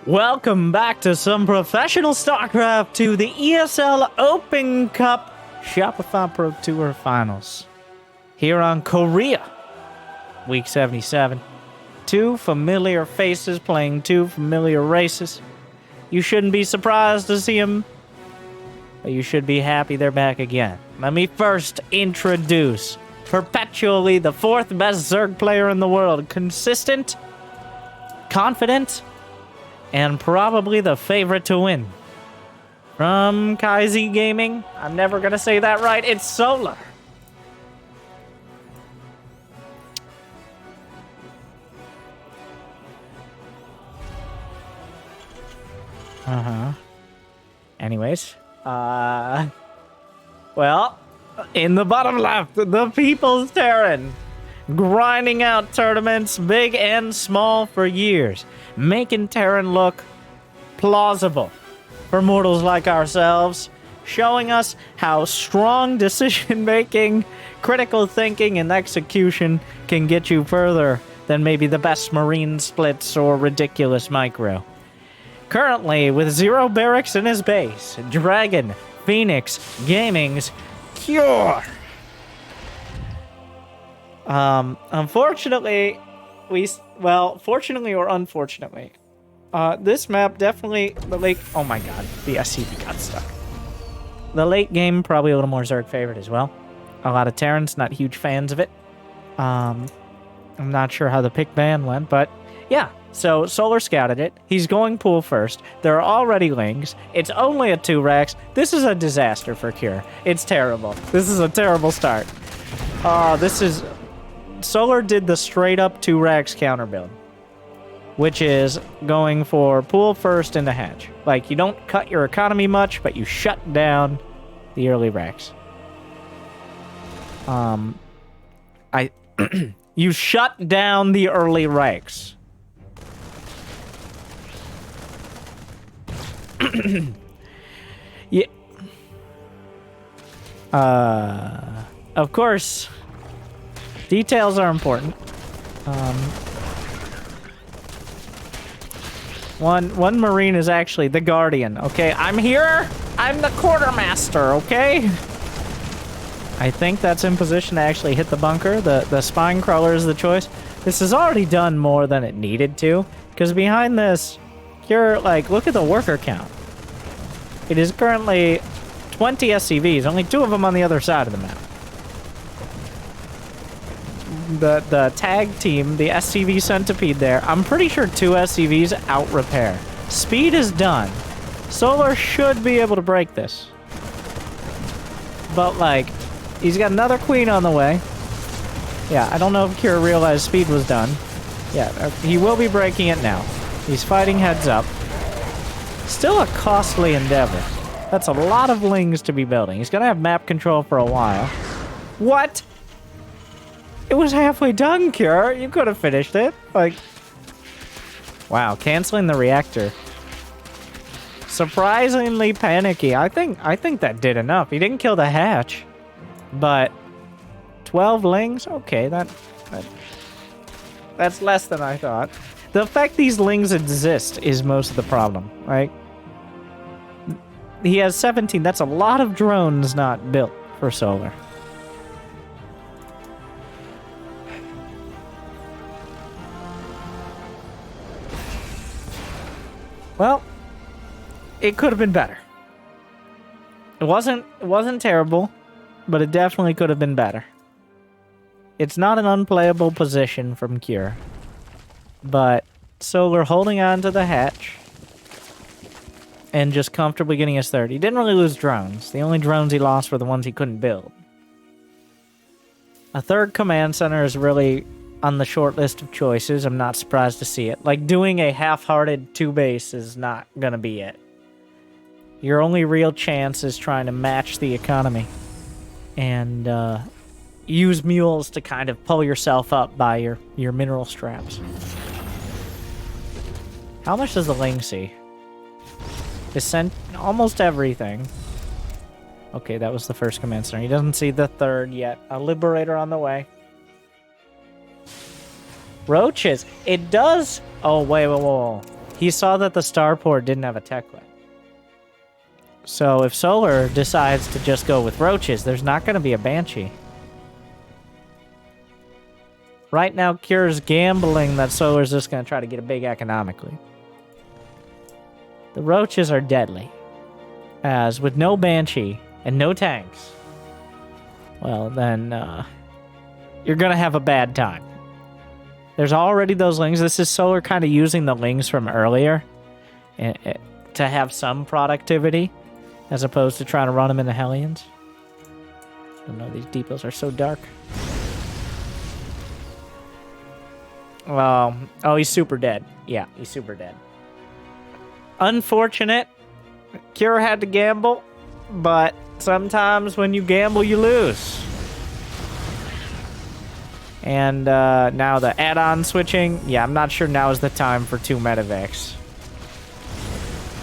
Welcome back to some professional StarCraft to the ESL Open Cup Shopify Pro Tour Finals. Here on Korea, Week 77. Two familiar faces playing two familiar races. You shouldn't be surprised to see them, but you should be happy they're back again. Let me first introduce perpetually the fourth best Zerg player in the world. Consistent, confident, and probably the favorite to win. From KaiZ Gaming, I'm never gonna say that right, it's Solar. Anyways, well, in the bottom left, the People's Terran. Grinding out tournaments, big and small, for years. Making Terran look plausible for mortals like ourselves. Showing us how strong decision-making, critical thinking, and execution can get you further than maybe the best marine splits or ridiculous micro. Currently, with 0 barracks in his base, Dragon, Phoenix, Gaming's Cure. Unfortunately, fortunately or unfortunately, this map definitely, oh my god, the SCV got stuck. The late game, probably a little more Zerg favorite as well. A lot of Terrans, not huge fans of it. I'm not sure how the pick ban went, but yeah. So Solar scouted it. He's going pool first. There are already lings. It's only a 2 racks. This is a disaster for Cure. It's terrible. This is a terrible start. Solar did the straight up 2 racks counter build, which is going for pool first in the hatch. Like, you don't cut your economy much, but you shut down the early racks. You shut down the early racks. Yeah. Of course, details are important. One Marine is actually the Guardian, okay? I'm here! I'm the Quartermaster, okay? I think that's in position to actually hit the bunker. The Spine Crawler is the choice. This has already done more than it needed to, because behind this, you're like, look at the worker count. It is currently 20 SCVs, only 2 of them on the other side of the map. The tag team, the SCV Centipede there, I'm pretty sure 2 SCVs out repair. Speed is done. Solar should be able to break this. But, like, he's got another queen on the way. Yeah, I don't know if Kira realized speed was done. Yeah, he will be breaking it now. He's fighting heads up. Still a costly endeavor. That's a lot of lings to be building. He's gonna have map control for a while. What? It was halfway done, Cure. You could have finished it. Like, wow, canceling the reactor. Surprisingly panicky. I think that did enough. He didn't kill the hatch, but 12 lings. Okay, that's less than I thought. The fact these lings exist is most of the problem, right? He has 17. That's a lot of drones not built for Solar. Well, it could have been better. It wasn't terrible, but it definitely could have been better. It's not an unplayable position from Cure. But Solar holding on to the hatch and just comfortably getting his third. He didn't really lose drones. The only drones he lost were the ones he couldn't build. A third command center is really on the short list of choices. I'm not surprised to see it. Like, doing a half-hearted 2 base is not gonna be it. Your only real chance is trying to match the economy and use mules to kind of pull yourself up by your mineral straps. How much does the ling see? Is sent almost everything. Okay, that was the first command center. He doesn't see the third yet. A Liberator on the way. Roaches. It does... Oh, wait. he saw that the starport didn't have a tech lab. So if Solar decides to just go with roaches, there's not going to be a Banshee. Right now, Cure's gambling that Solar's just going to try to get a big economically. The roaches are deadly. As with no Banshee and no tanks, well, then you're going to have a bad time. There's already those lings. This is Solar kind of using the lings from earlier to have some productivity, as opposed to trying to run them into Hellions. I don't know, these depots are so dark. Well, oh, he's super dead. Yeah, he's super dead. Unfortunate. Cure had to gamble, but sometimes when you gamble, you lose. And now the add-on switching. Yeah, I'm not sure now is the time for 2 medevacs.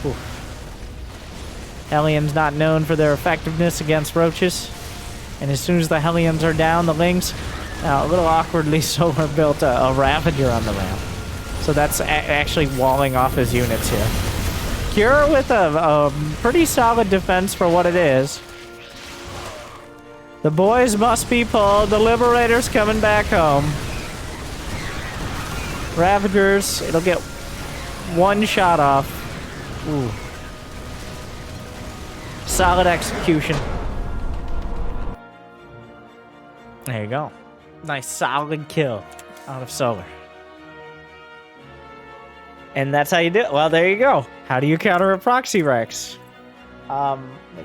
Oof. Hellions not known for their effectiveness against roaches. And as soon as the Hellions are down, the Lings, a little awkwardly, Solar built a Ravager on the ramp. So that's actually walling off his units here. Cure with a pretty solid defense for what it is. The boys must be pulled. The Liberator's coming back home. Ravagers, it'll get 1 shot off. Ooh. Solid execution. There you go. Nice solid kill out of Solar. And that's how you do it. Well, there you go. How do you counter a Proxy Rex?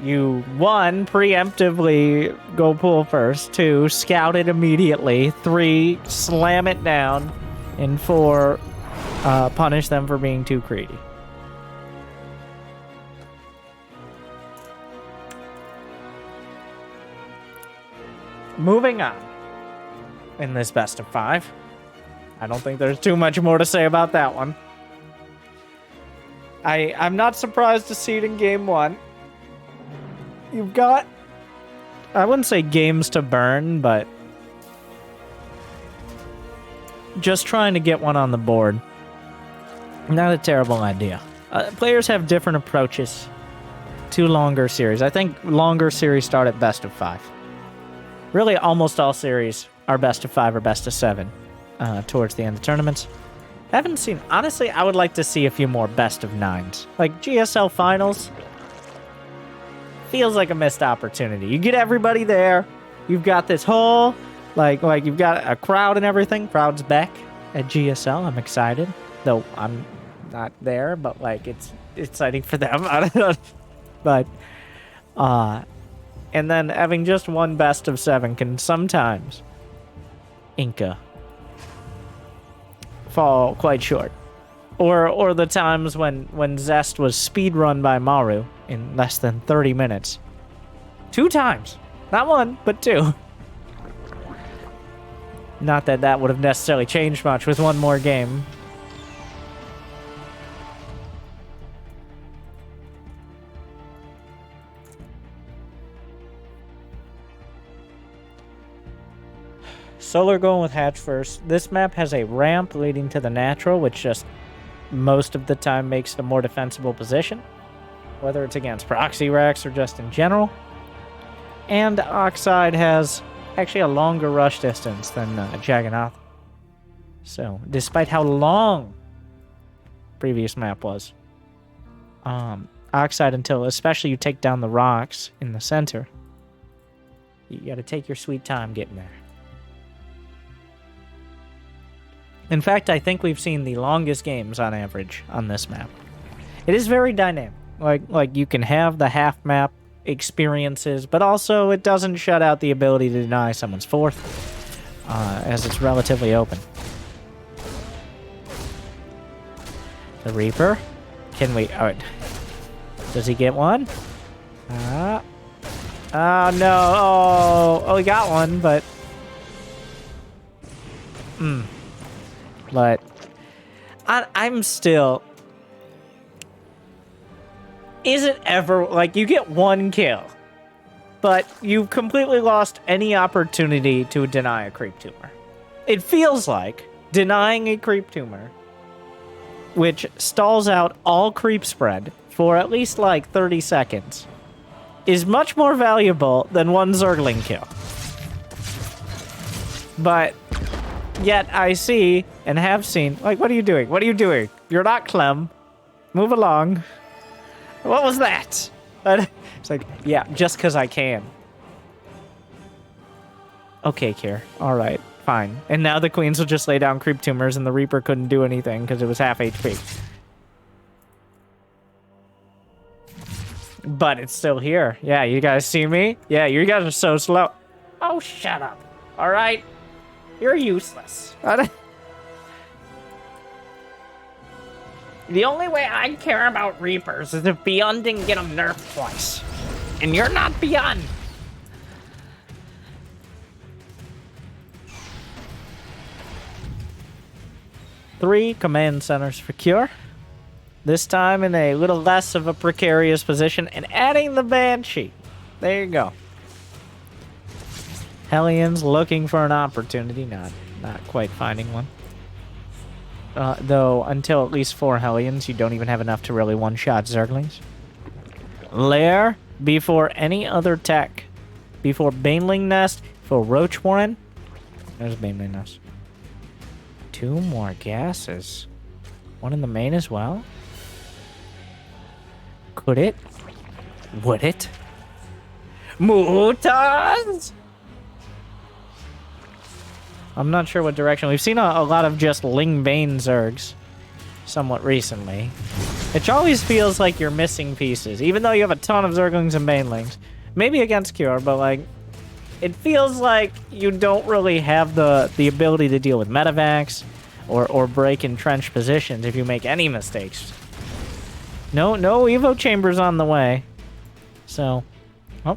You, 1, preemptively go pull first. 2, scout it immediately. 3, slam it down. And 4, punish them for being too greedy. Moving on in this best of 5. I don't think there's too much more to say about that one. I'm not surprised to see it in game 1. You've got, I wouldn't say games to burn, but just trying to get one on the board. Not a terrible idea. Players have different approaches to longer series. I think longer series start at best of 5. Really, almost all series are best of 5 or best of 7 towards the end of tournaments. I haven't seen... Honestly, I would like to see a few more best of 9s. Like, GSL Finals feels like a missed opportunity. You get everybody there. You've got this whole... Like you've got a crowd and everything. Crowd's back at GSL. I'm excited. Though I'm not there, but, like, it's exciting for them. I don't know. But, and then having just one best of 7 can sometimes, Inca, fall quite short. Or the times when Zest was speedrun by Maru in less than 30 minutes. 2 times. Not 1, but 2. Not that that would have necessarily changed much with 1 more game. Solar going with Hatch first. This map has a ramp leading to the natural, which just most of the time makes it a more defensible position, whether it's against Proxy Rex or just in general. And Oxide has actually a longer rush distance than Jagannath. So, despite how long previous map was, Oxide, until especially you take down the rocks in the center, you gotta take your sweet time getting there. In fact, I think we've seen the longest games on average on this map. It is very dynamic. Like you can have the half map experiences, but also it doesn't shut out the ability to deny someone's 4th, as it's relatively open. The Reaper. Can we... does he get one? Oh, no. Oh, he got one, but... But I'm still... Is it ever... Like, you get 1 kill, but you've completely lost any opportunity to deny a creep tumor. It feels like denying a creep tumor which stalls out all creep spread for at least like 30 seconds, is much more valuable than one Zergling kill. But yet I see and have seen, like, what are you doing? What are you doing? You're not Clem. Move along. What was that? It's like, yeah, just because I can. Okay, Kier. All right, fine. And now the queens will just lay down creep tumors and the Reaper couldn't do anything because it was half HP. But it's still here. Yeah, you guys see me? Yeah, you guys are so slow. Oh, shut up. All right? You're useless. The only way I care about Reapers is if Beyond didn't get them nerfed twice. And you're not Beyond. Three command centers for Cure. This time in a little less of a precarious position and adding the Banshee. There you go. Hellions looking for an opportunity. Not quite finding one. Though, until at least 4 Hellions, you don't even have enough to really one-shot Zerglings. Lair before any other tech. Before Baneling Nest, before Roach Warren. There's Baneling Nest. 2 more gases. One in the main as well? Could it? Would it? Mutas? I'm not sure what direction. We've seen a lot of just Ling Bane Zergs somewhat recently. It always feels like you're missing pieces, even though you have a ton of Zerglings and Banelings. Maybe against Cure, but like, it feels like you don't really have the ability to deal with medevacs or break entrenched positions if you make any mistakes. No Evo Chambers on the way. So, oh,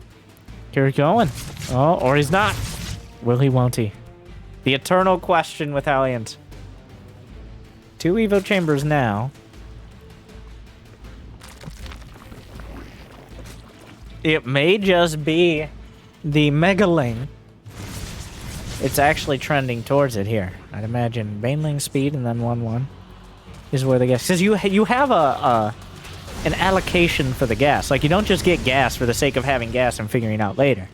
Cure's going. Oh, or he's not. Will he, won't he? The eternal question with Hellions. 2 Evo Chambers now. It may just be the Megaling. It's actually trending towards it here. I'd imagine Baneling speed and then 1-1 is where the gas... Because you have an allocation for the gas. Like, you don't just get gas for the sake of having gas and figuring out later.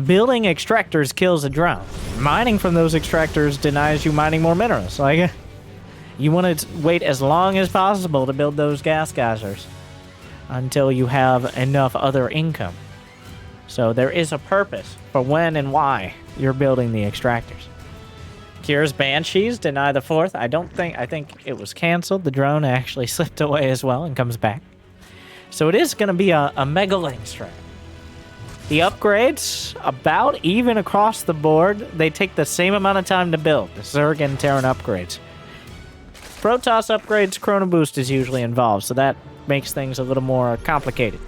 Building extractors kills a drone. Mining from those extractors denies you mining more minerals. Like, you want to wait as long as possible to build those gas geysers until you have enough other income. So there is a purpose for when and why you're building the extractors. Cure's Banshees deny the 4th. I think it was canceled. The drone actually slipped away as well and comes back. So it is going to be a Megaling strat. The upgrades, about even across the board. They take the same amount of time to build. The Zerg and Terran upgrades. Protoss upgrades, Chrono Boost is usually involved, so that makes things a little more complicated.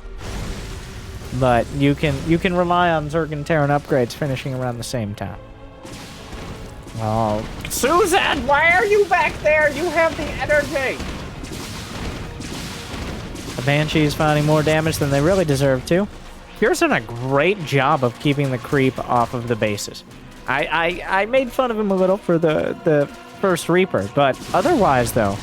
But you can rely on Zerg and Terran upgrades finishing around the same time. Oh, Susan, why are you back there? You have the energy. The Banshees finding more damage than they really deserve to. Cure's done a great job of keeping the creep off of the bases. I made fun of him a little for the first Reaper, but otherwise, though,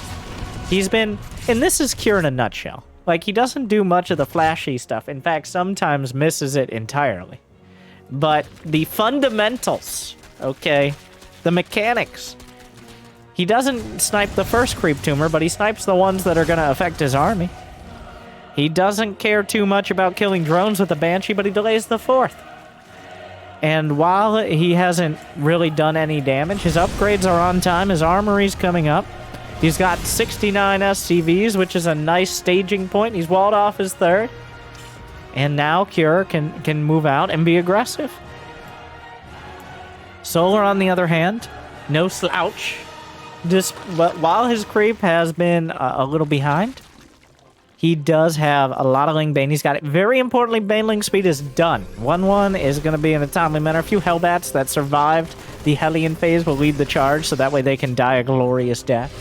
he's been... And this is Cure in a nutshell. Like, he doesn't do much of the flashy stuff. In fact, sometimes misses it entirely. But the fundamentals, okay, the mechanics. He doesn't snipe the first creep tumor, but he snipes the ones that are going to affect his army. He doesn't care too much about killing drones with the Banshee, but he delays the 4th. And while he hasn't really done any damage, his upgrades are on time, his armory's coming up. He's got 69 SCVs, which is a nice staging point. He's walled off his 3rd. And now Cure can move out and be aggressive. Solar, on the other hand, no slouch. But while his creep has been a little behind, he does have a lot of Ling Bane. He's got it. Very importantly, Baneling speed is done. 1-1 is going to be in a timely manner. A few Hellbats that survived the Hellion phase will lead the charge, so that way they can die a glorious death.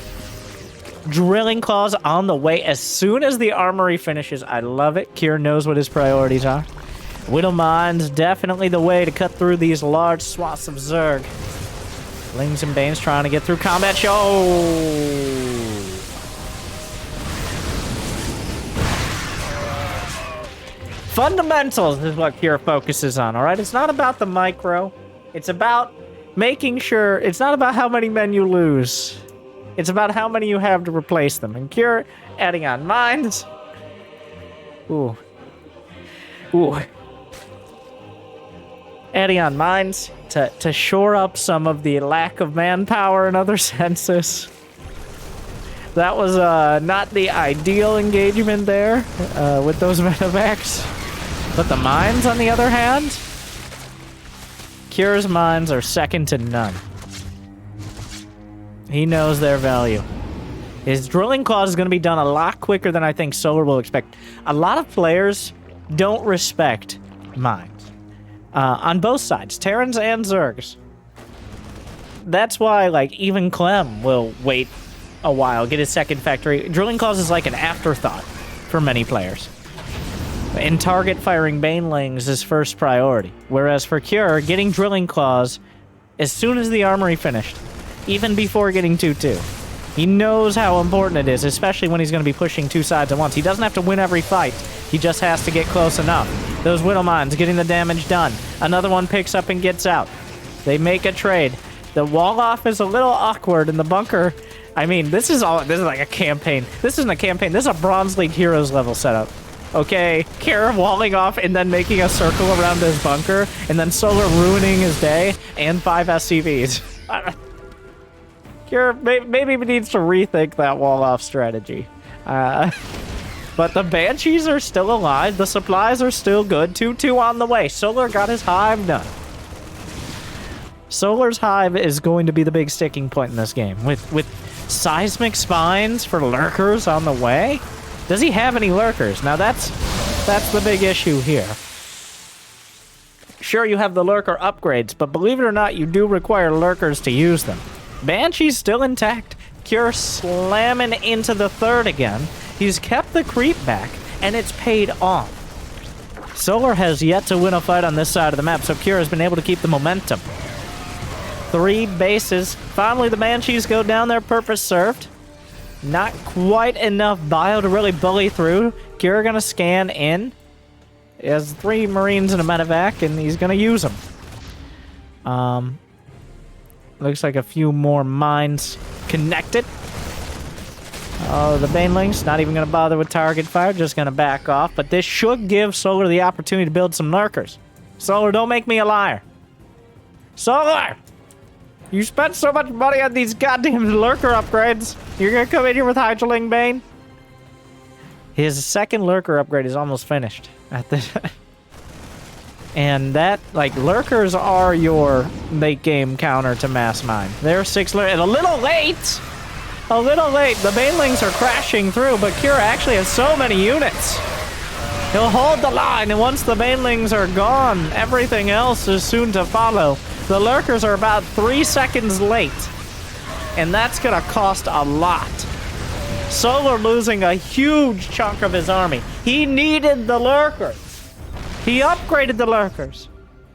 Drilling Claws on the way as soon as the armory finishes. I love it. Cure knows what his priorities are. Widow Mine's definitely the way to cut through these large swaths of Zerg. Lings and Banes trying to get through combat. Fundamentals is what Cure focuses on, all right? It's not about the micro. It's about making sure... It's not about how many men you lose. It's about how many you have to replace them. And Cure, adding on mines... Ooh. Adding on mines to shore up some of the lack of manpower in other senses. That was not the ideal engagement there with those medevacs. But the mines, on the other hand, Cure's mines are second to none. He knows their value. His drilling clause is going to be done a lot quicker than I think Solar will expect. A lot of players don't respect mines. On both sides, Terrans and Zergs. That's why, like, even Clem will wait a while, get his second factory. Drilling clause is like an afterthought for many players. In target firing banelings is first priority, whereas for Cure, getting drilling clause as soon as the armory finished, even before getting 2-2. He knows how important it is, especially when he's going to be pushing two sides at once. He doesn't have to win every fight. He just has to get close enough. Those Widow Mines getting the damage done. Another one picks up and gets out. They make a trade. The wall-off is a little awkward in the bunker. I mean, this is like a campaign. This isn't a campaign. This is a Bronze League Heroes level setup. Okay, Kira walling off and then making a circle around his bunker, and then Solar ruining his day, and 5 SCVs. Kira maybe needs to rethink that wall-off strategy. But the Banshees are still alive, the supplies are still good, 2-2 on the way. Solar got his hive done. Solar's hive is going to be the big sticking point in this game, with seismic spines for lurkers on the way. Does he have any lurkers? Now that's the big issue here. Sure, you have the lurker upgrades, but believe it or not, you do require lurkers to use them. Banshee's still intact. Cure slamming into the third again. He's kept the creep back, and it's paid off. Solar has yet to win a fight on this side of the map, so Cure has been able to keep the momentum. 3 bases. Finally, the Banshees go down, their purpose served. Not quite enough bio to really bully through. Cure gonna scan in. He has 3 Marines and a medevac, and he's gonna use them. Looks like a few more mines connected. Oh, the Banelings not even gonna bother with target fire, just gonna back off. But this should give Solar the opportunity to build some lurkers. Solar, don't make me a liar. Solar! You spent so much money on these goddamn lurker upgrades. You're gonna come in here with Hydroling Bane? His second lurker upgrade is almost finished. And that, like, lurkers are your late game counter to mass mine. They're 6 lurkers. And a little late! A little late. The Banelings are crashing through, but Cure actually has so many units. He'll hold the line, and once the Banelings are gone, everything else is soon to follow. The lurkers are about 3 seconds late, and that's gonna cost a lot. Solar losing a huge chunk of his army. He needed the lurkers. He upgraded the lurkers.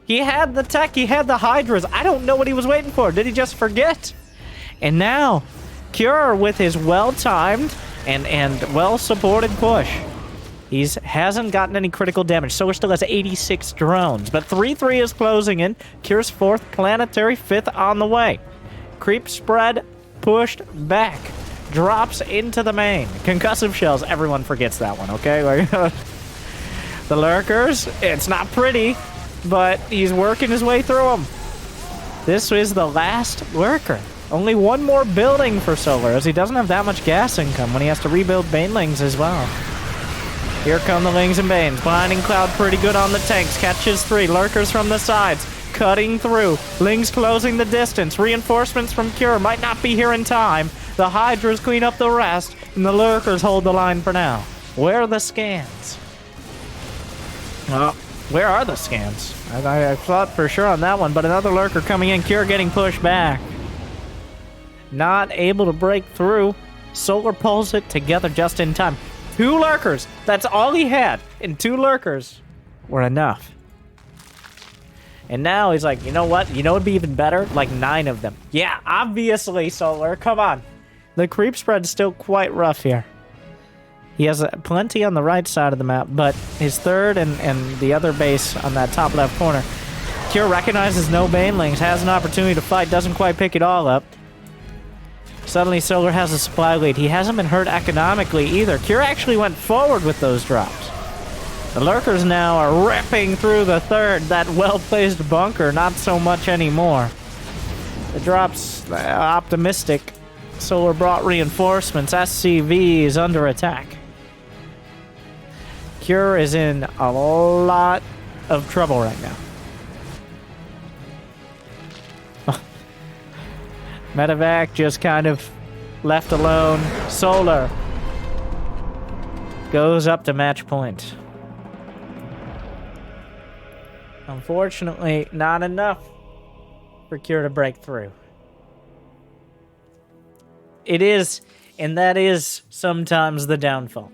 He had the tech, he had the Hydras. I don't know what he was waiting for. Did he just forget? And now, Cure with his well-timed and well-supported push. He hasn't gotten any critical damage. Solar still has 86 drones, but 3-3 is closing in. Cure's 4th planetary, 5th on the way. Creep spread pushed back. Drops into the main. Concussive shells, everyone forgets that one, okay? Like, the lurkers, it's not pretty, but he's working his way through them. This is the last lurker. Only one more building for Solar, as he doesn't have that much gas income when he has to rebuild Banelings as well. Here come the Lings and Banes. Blinding Cloud pretty good on the tanks. Catches 3. Lurkers from the sides. Cutting through. Lings closing the distance. Reinforcements from Cure might not be here in time. The Hydras clean up the rest. And the Lurkers hold the line for now. Where are the scans? Where are the scans? I thought for sure on that one, but another Lurker coming in. Cure getting pushed back. Not able to break through. Solar pulls it together just in time. 2 lurkers. That's all he had. And 2 lurkers were enough. And now he's like, you know what? You know what would be even better? Like 9 of them. Yeah, obviously, Solar. Come on. The creep spread's still quite rough here. He has plenty on the right side of the map, but his third and the other base on that top left corner. Cure recognizes no banelings, has an opportunity to fight, doesn't quite pick it all up. Suddenly Solar has a supply lead. He hasn't been hurt economically either. Cure actually went forward with those drops. The Lurkers now are ripping through the third. That well-placed bunker, not so much anymore. The drops, optimistic. Solar brought reinforcements. SCV is under attack. Cure is in a lot of trouble right now. Medevac just kind of left alone. Solar goes up to match point. Unfortunately, not enough for Cure to break through. It is, and that is sometimes the downfall,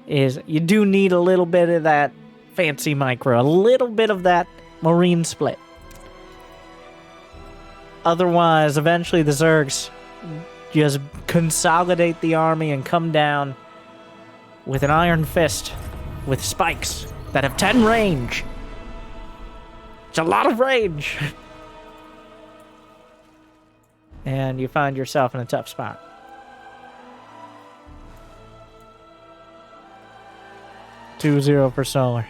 is you do need a little bit of that fancy micro, a little bit of that marine split. Otherwise, eventually the Zergs just consolidate the army and come down with an iron fist with spikes that have 10 range. It's a lot of range. And you find yourself in a tough spot. (2-0) for Solar.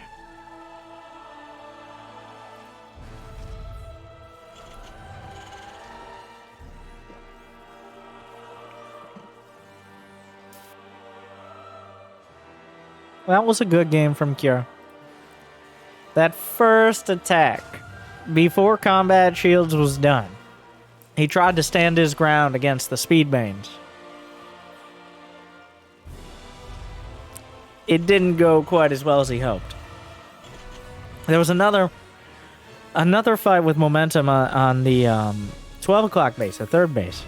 That was a good game from Cure. That first attack, before combat shields was done, he tried to stand his ground against the Speedbanes. It didn't go quite as well as he hoped. There was another fight with momentum on the 12 o'clock base, the third base.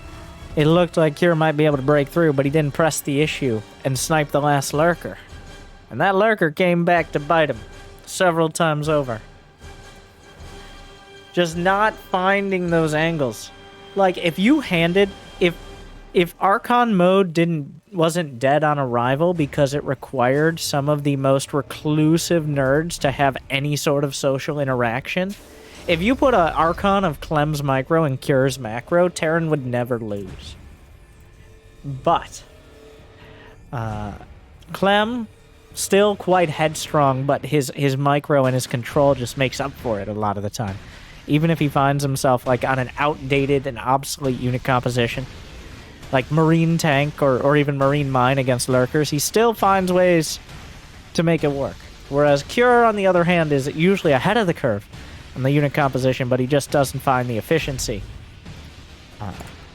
It looked like Cure might be able to break through, but he didn't press the issue and snipe the last Lurker. And that Lurker came back to bite him several times over. Just not finding those angles. Like, if you handed... If Archon mode wasn't dead on arrival because it required some of the most reclusive nerds to have any sort of social interaction, if you put an Archon of Clem's micro and Cure's macro, Terran would never lose. But Clem, still quite headstrong, but his micro and his control just makes up for it a lot of the time. Even if he finds himself like on an outdated and obsolete unit composition, like Marine Tank or even Marine Mine against Lurkers, he still finds ways to make it work. Whereas Cure, on the other hand, is usually ahead of the curve on the unit composition, but he just doesn't find the efficiency.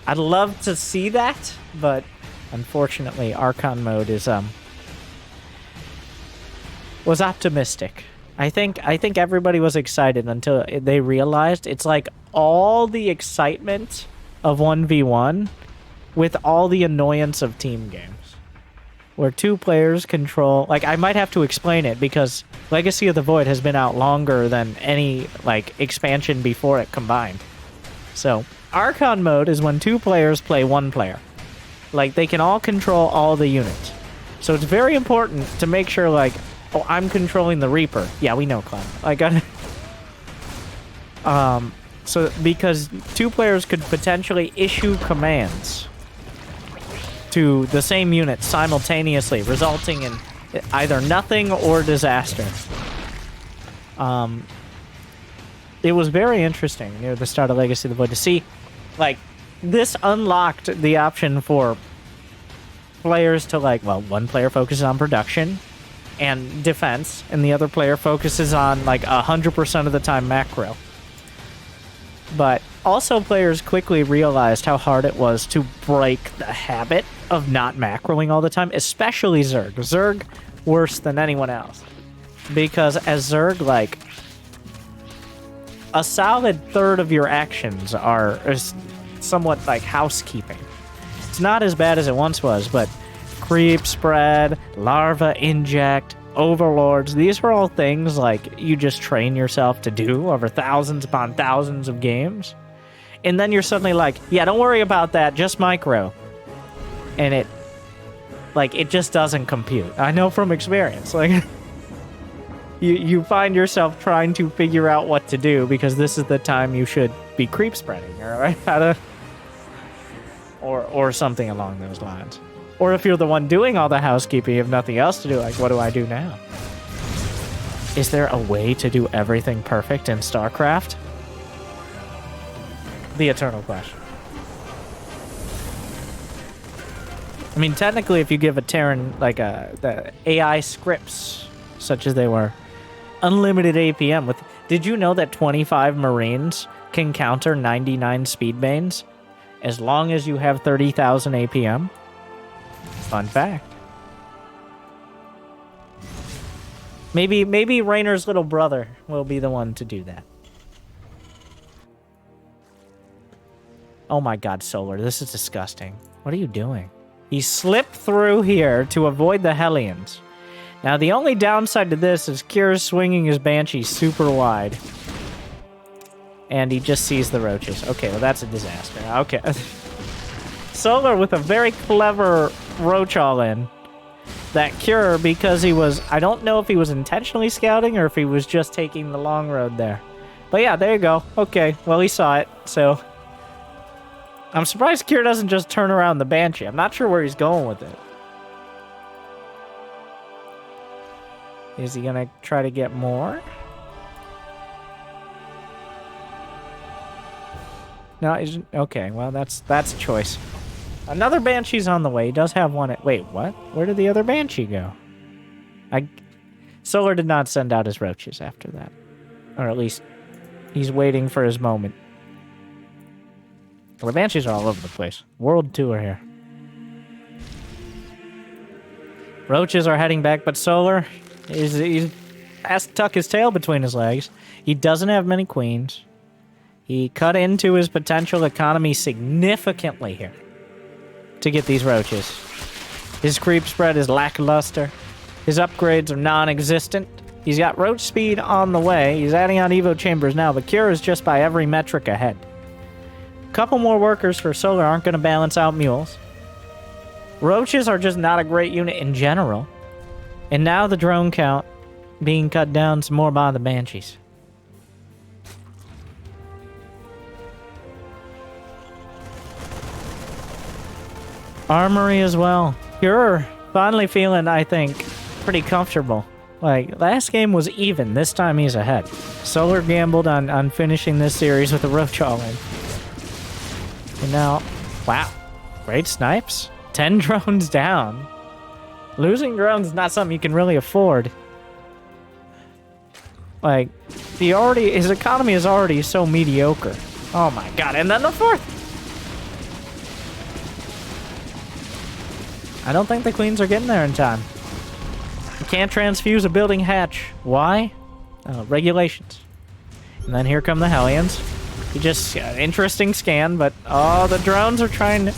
I'd love to see that, but unfortunately, Archon mode was optimistic. I think everybody was excited until they realized it's like all the excitement of 1v1 with all the annoyance of team games, where two players control... Like, I might have to explain it, because Legacy of the Void has been out longer than any, like, expansion before it combined. So, Archon mode is when two players play one player. Like, they can all control all the units. So it's very important to make sure, like, oh, I'm controlling the Reaper. Yeah, we know, Clem. I got it. So, because two players could potentially issue commands to the same unit simultaneously, resulting in either nothing or disaster. It was very interesting near the start of Legacy of the Void to see, like, this unlocked the option for players to, like, well, one player focuses on production and defense, and the other player focuses on, like, 100% of the time macro. But also players quickly realized how hard it was to break the habit of not macroing all the time, especially Zerg. Zerg worse than anyone else. Because as Zerg, like, a solid third of your actions are somewhat like housekeeping. It's not as bad as it once was, but creep, spread, larva, inject, overlords, these are all things like you just train yourself to do over thousands upon thousands of games. And then you're suddenly like, yeah, don't worry about that, just micro. And Like, it just doesn't compute. I know from experience. Like, you find yourself trying to figure out what to do because this is the time you should be creep spreading, all right? Or something along those lines. Or if you're the one doing all the housekeeping, you have nothing else to do, like, what do I do now? Is there a way to do everything perfect in StarCraft? The eternal question. I mean, technically, if you give a Terran, like, the AI scripts, such as they were, unlimited APM with... Did you know that 25 Marines can counter 99 Speedbanes as long as you have 30,000 APM? Fun fact. Maybe Rainer's little brother will be the one to do that. Oh my god, Solar, this is disgusting. What are you doing? He slipped through here to avoid the Hellions. Now, the only downside to this is Kira's swinging his Banshee super wide. And he just sees the roaches. Okay, well, that's a disaster. Okay. Solar with a very clever roach all-in. That cure, because he was... I don't know if he was intentionally scouting or if he was just taking the long road there. But yeah, there you go. Okay, well, he saw it, so... I'm surprised Kier doesn't just turn around the Banshee. I'm not sure where he's going with it. Is he gonna try to get more? No, okay, well, that's a choice. Another Banshee's on the way. He does have one at... Wait, what? Where did the other Banshee go? Solar did not send out his roaches after that. Or at least, he's waiting for his moment. Well, the Banshees are all over the place. World tour here. Roaches are heading back, but Solar he has to tuck his tail between his legs. He doesn't have many queens. He cut into his potential economy significantly here to get these roaches. His creep spread is lackluster. His upgrades are non-existent. He's got roach speed on the way. He's adding on Evo chambers now, but Cure is just by every metric ahead. A couple more workers for Solar aren't going to balance out mules. Roaches are just not a great unit in general. And now the drone count being cut down some more by the Banshees. Armory as well. You're finally feeling, I think, pretty comfortable. Like, last game was even. This time he's ahead. Solar gambled on finishing this series with a roach all-in. And now, wow, great snipes. 10 drones down. Losing drones is not something you can really afford. Like, his economy is already so mediocre. Oh my god, and then the fourth! I don't think the queens are getting there in time. You can't transfuse a building hatch. Why? Regulations. And then here come the Hellions. You just interesting scan, but oh, the drones are playing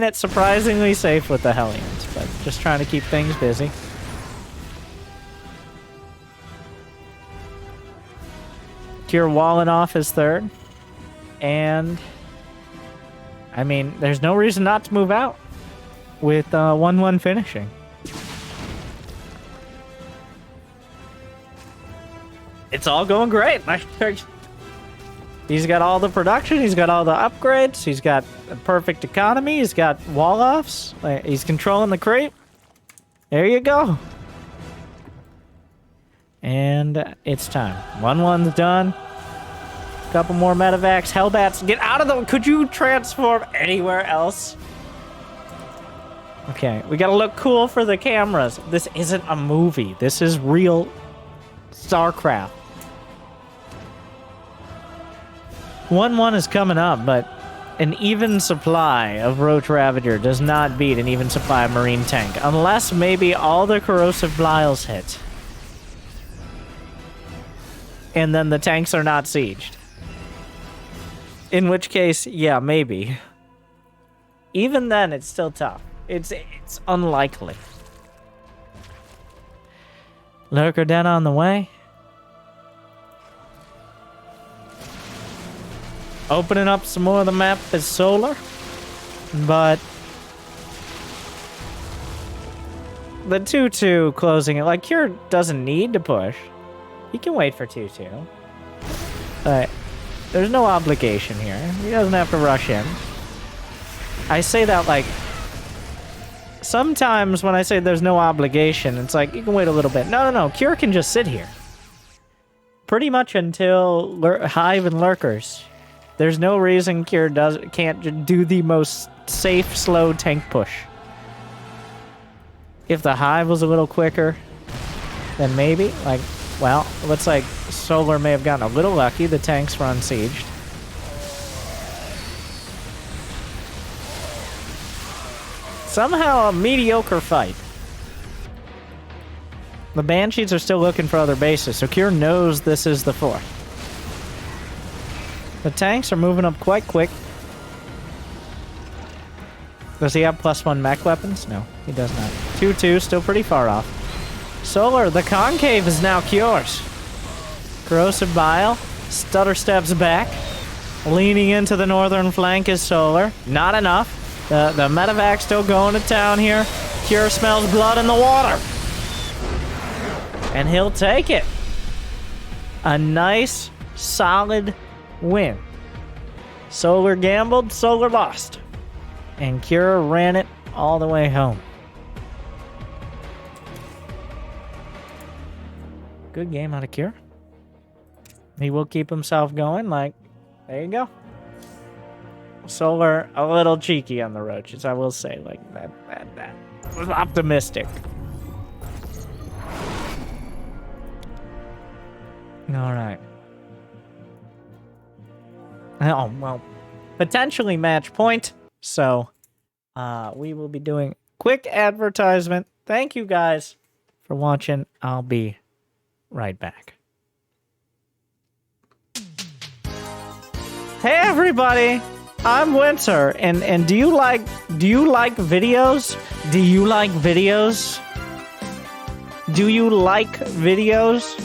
it surprisingly safe with the Hellions, but just trying to keep things busy. Kier walling off his third, and I mean, there's no reason not to move out with 1-1 finishing. It's all going great. He's got all the production. He's got all the upgrades. He's got a perfect economy. He's got wall-offs. He's controlling the creep. There you go. And it's time. 1-1's done. Couple more medevacs. Hellbats, get out of the... Could you transform anywhere else? Okay, we gotta look cool for the cameras. This isn't a movie. This is real StarCraft. 1-1 is coming up, but an even supply of Roach Ravager does not beat an even supply of Marine Tank, unless maybe all the Corrosive Bliles hit. And then the tanks are not sieged. In which case, yeah, maybe. Even then, it's still tough. It's unlikely. Lurker Den on the way. Opening up some more of the map is Solar. But the 2-2 closing it. Like, Cure doesn't need to push. He can wait for 2-2. But there's no obligation here. He doesn't have to rush in. I say that like... Sometimes when I say there's no obligation, it's like, you can wait a little bit. No. Cure can just sit here. Pretty much until Hive and Lurkers. There's no reason Cure can't do the most safe, slow tank push. If the Hive was a little quicker, then maybe. Like, well, it looks like Solar may have gotten a little lucky. The tanks were unsieged. Somehow a mediocre fight. The Banshees are still looking for other bases, so Cure knows this is the 4th. The tanks are moving up quite quick. Does he have +1 mech weapons? No, he does not. 2-2, still pretty far off. Solar, the concave is now Cure's. Corrosive Bile, stutter steps back. Leaning into the northern flank is Solar. Not enough. The medevac still going to town here. Cure smells blood in the water. And he'll take it. A nice, solid win. Solar gambled, Solar lost. And Cure ran it all the way home. Good game out of Cure. He will keep himself going. Like, there you go. Solar, a little cheeky on the roaches, I will say. Like, that was optimistic. Alright. Oh, well, potentially match point. So, we will be doing quick advertisement. Thank you guys for watching. I'll be right back. Hey everybody, I'm Winter, and do you like videos? Do you like videos? Do you like videos?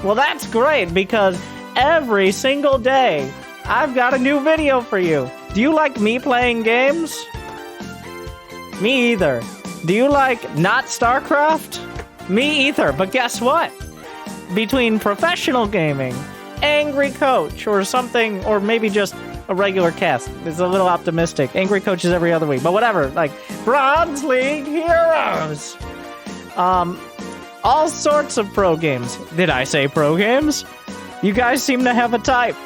Well, that's great, because every single day I've got a new video for you. Do you like me playing games? Me either. Do you like not Starcraft? Me either, but guess what? Between professional gaming, Angry Coach, or something, or maybe just a regular cast. It's a little optimistic. Angry Coach is every other week, but whatever. Like, Bronze League Heroes. All sorts of pro games. Did I say pro games? You guys seem to have a type.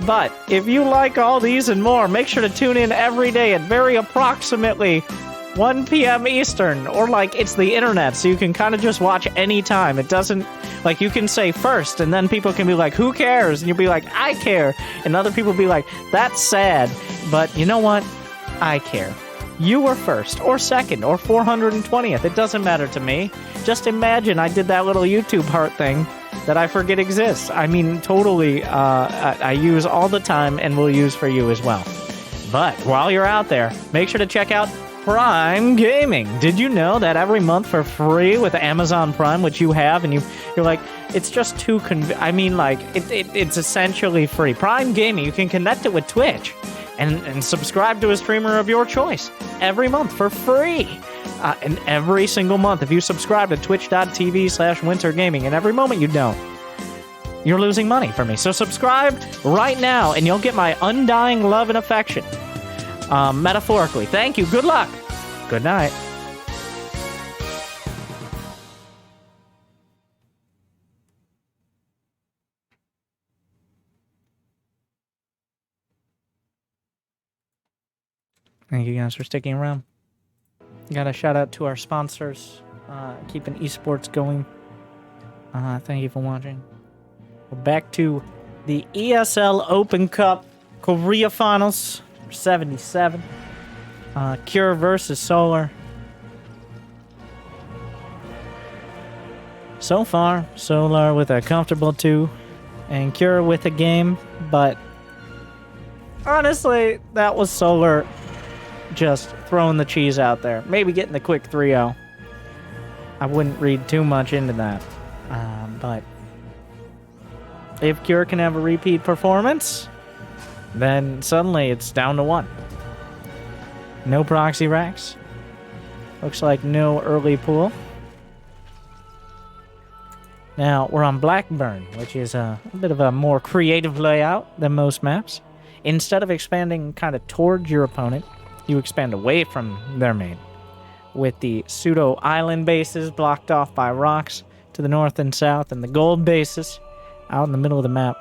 But if you like all these and more, make sure to tune in every day at very approximately 1 p.m. Eastern, or like it's the internet, so you can kind of just watch anytime. It doesn't, like, you can say first, and then people can be like, who cares? And you'll be like, I care. And other people be like, that's sad. But you know what? I care. You were first, or second, or 420th. It doesn't matter to me. Just imagine I did that little YouTube heart thing that I forget exists. I mean, totally, I use all the time and will use for you as well. But while you're out there, make sure to check out Prime Gaming. Did you know that every month for free with Amazon Prime, which you have, and you're like, it's just too I mean, like, it's essentially free. Prime Gaming, you can connect it with Twitch and subscribe to a streamer of your choice every month for free. And every single month, if you subscribe to twitch.tv/wintergaming, and every moment you don't, you're losing money for me. So subscribe right now, and you'll get my undying love and affection. Metaphorically. Thank you. Good luck. Good night. Thank you guys for sticking around. Got a shout out to our sponsors, keeping esports going. Thank you for watching. We're back to the ESL Open Cup Korea Finals. 77. Cure versus Solar. So far, Solar with a comfortable 2, and Cure with a game, but honestly, that was Solar just throwing the cheese out there. Maybe getting the quick 3-0. I wouldn't read too much into that. But if Cure can have a repeat performance, then suddenly it's down to 1. No proxy racks. Looks like no early pool. Now, we're on Blackburn, which is a bit of a more creative layout than most maps. Instead of expanding kind of towards your opponent, you expand away from their main, with the pseudo-island bases blocked off by rocks to the north and south, and the gold bases out in the middle of the map.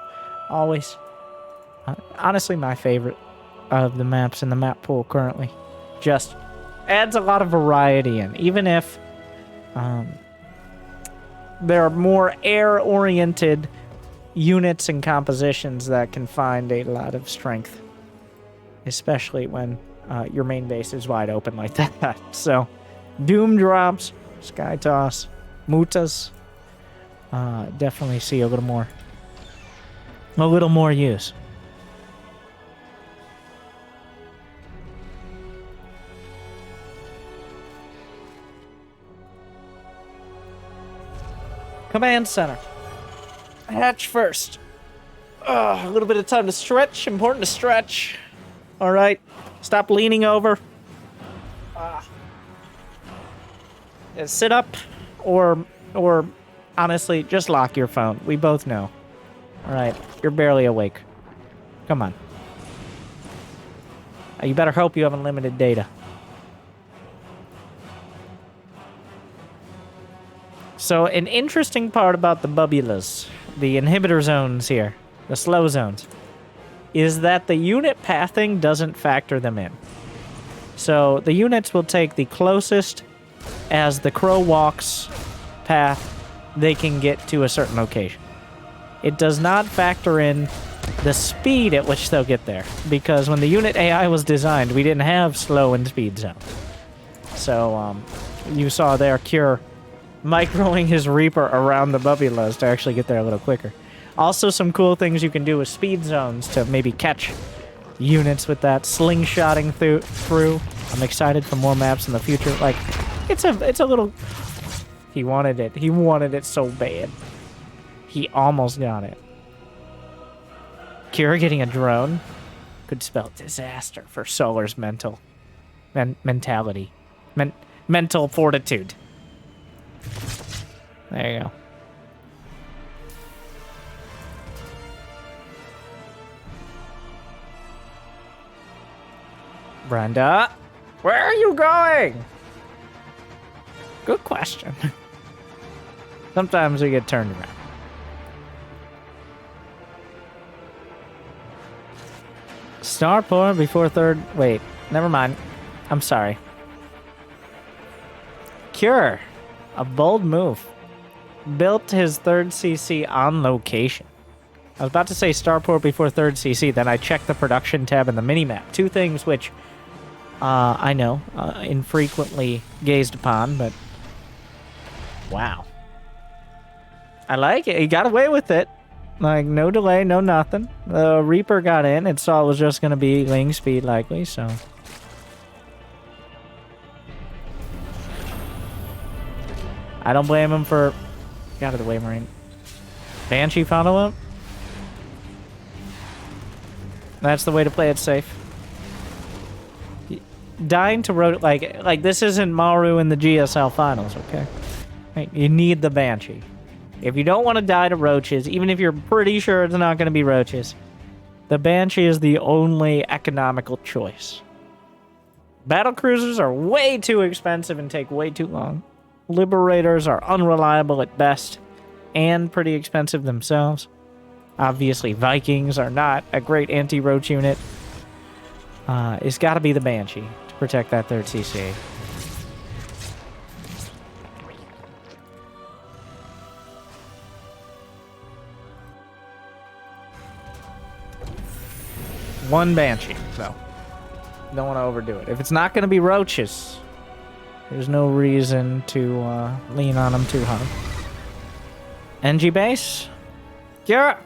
Always, honestly, my favorite of the maps in the map pool currently. Just adds a lot of variety in, even if there are more air-oriented units and compositions that can find a lot of strength, especially when your main base is wide open like that. So, Doom drops, Sky Toss, Mutas, definitely see a little more use. Command center. Hatch first. A little bit of time to stretch. Important to stretch. All right. Stop leaning over. Sit up or honestly, just lock your phone. We both know. All right. You're barely awake. Come on. You better hope you have unlimited data. So an interesting part about the bubulas, the inhibitor zones here, the slow zones, is that the unit pathing doesn't factor them in. So the units will take the closest as the crow walks path they can get to a certain location. It does not factor in the speed at which they'll get there, because when the unit AI was designed, we didn't have slow and speed zones. So you saw there Cure microing his Reaper around the bubulas to actually get there a little quicker. Also, some cool things you can do with speed zones to maybe catch units with that, slingshotting through. I'm excited for more maps in the future. Like, it's a little... He wanted it. He wanted it so bad. He almost got it. Kira getting a drone could spell disaster for Solar's mentality. Mental fortitude. There you go. Brenda, where are you going? Good question. Sometimes we get turned around. Starport before third... Wait, never mind. I'm sorry. Cure. A bold move. Built his third CC on location. I was about to say Starport before third CC, then I checked the production tab in the minimap. Two things which I know, infrequently gazed upon, but wow. I like it. He got away with it. Like, no delay, no nothing. The Reaper got in and saw it was just going to be Ling speed likely, so... I don't blame him for... Get out of the way, Marine. Banshee follow-up? That's the way to play it safe. Dying to rotate... Like, this isn't Maru in the GSL finals, okay? Right, you need the Banshee. If you don't want to die to roaches, even if you're pretty sure it's not going to be roaches, the Banshee is the only economical choice. Battle cruisers are way too expensive and take way too long. Liberators are unreliable at best and pretty expensive themselves. Obviously, Vikings are not a great anti-roach unit. It's got to be the Banshee to protect that third CCA. One Banshee, though. Don't want to overdo it. If it's not going to be roaches, there's no reason to lean on them too hard. NG base? Yeah.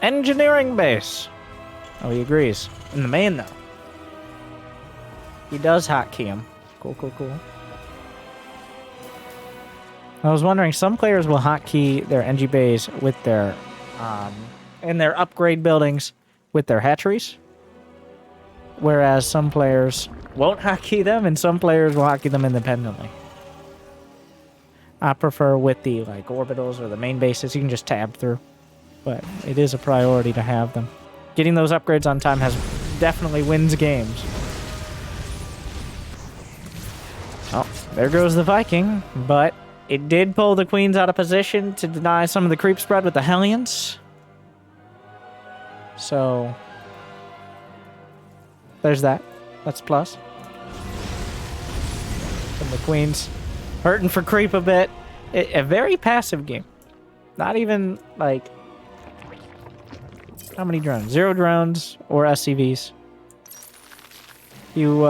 Engineering base. Oh, he agrees. In the main, though. He does hotkey him. Cool, cool, cool. I was wondering, some players will hotkey their NG base with their, in their upgrade buildings with their hatcheries. Whereas some players won't hotkey them, and some players will hotkey them independently. I prefer with the like orbitals or the main bases, you can just tab through. But it is a priority to have them. Getting those upgrades on time definitely wins games. Oh, there goes the Viking, but it did pull the queens out of position to deny some of the creep spread with the Hellions. So there's that. That's a plus. And the queens hurting for creep a bit. A very passive game. Not even like... How many drones? 0 drones or SCVs. You,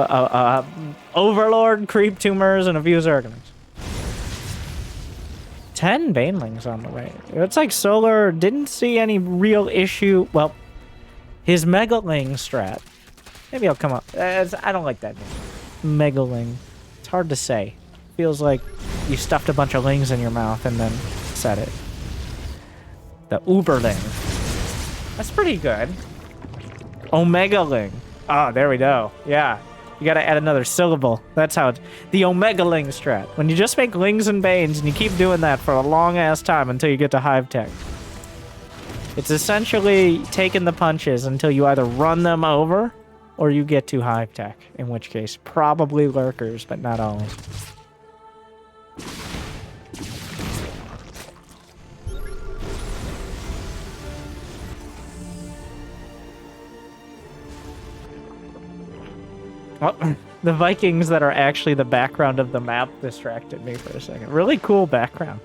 Overlord, creep tumors, and a few Zerglings. 10 banelings on the way. It's like Solar didn't see any real issue. Well, his Megaling strat. Maybe I'll come up. I don't like that name. Megaling. It's hard to say. Feels like you stuffed a bunch of lings in your mouth and then said it. The Uberling. That's pretty good. Omegaling. Oh, there we go. Yeah. You gotta add another syllable. That's how it's... The Omegaling strat. When you just make lings and banes and you keep doing that for a long-ass time until you get to Hive Tech. It's essentially taking the punches until you either run them over or you get to Hive Tech. In which case, probably Lurkers, but not always. Oh, the Vikings that are actually the background of the map distracted me for a second. Really cool background.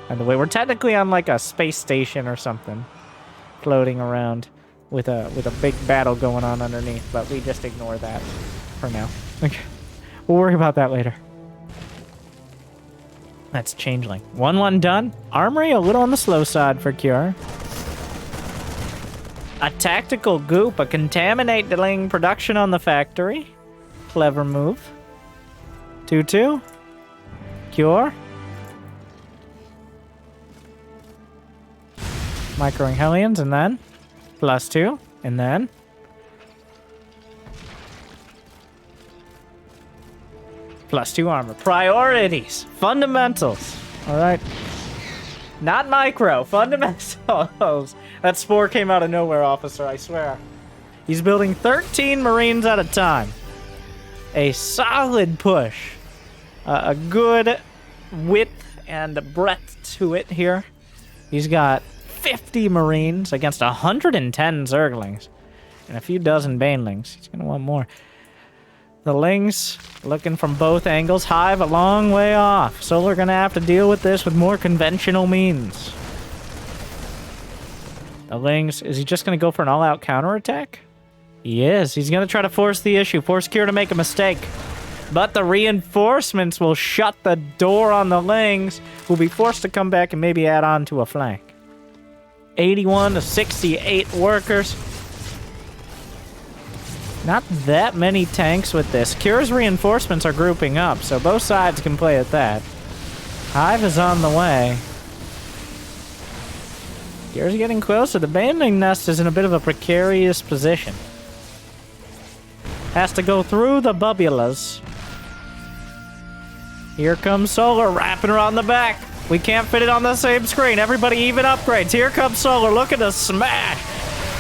By the way, we're technically on like a space station or something, floating around with a big battle going on underneath, but we just ignore that for now. Okay. We'll worry about that later. That's Changeling. 1-1 done. Armory a little on the slow side for Cure. A tactical goop, a contaminate delaying production on the factory. Clever move. 2-2. Cure. Microing Hellions, and then +2, and then +2 armor. Priorities. Fundamentals. All right. Not micro. Fundamentals. That spore came out of nowhere, officer, I swear. He's building 13 Marines at a time. A solid push. A good width and breadth to it here. He's got 50 Marines against 110 Zerglings. And a few dozen Banelings. He's going to want more. The Lings looking from both angles. Hive a long way off. Solar going to have to deal with this with more conventional means. The Lings, is he just going to go for an all-out counterattack? He is. He's going to try to force the issue. Force Kier to make a mistake. But the reinforcements will shut the door on the Lings, who'll be forced to come back and maybe add on to a flank. 81 to 68 workers. Not that many tanks with this. Cure's reinforcements are grouping up, so both sides can play at that. Hive is on the way. Cure's getting closer. The Baneling Nest is in a bit of a precarious position. Has to go through the bubulas. Here comes Solar, wrapping around the back. We can't fit it on the same screen. Everybody even upgrades. Here comes Solar, looking to smash.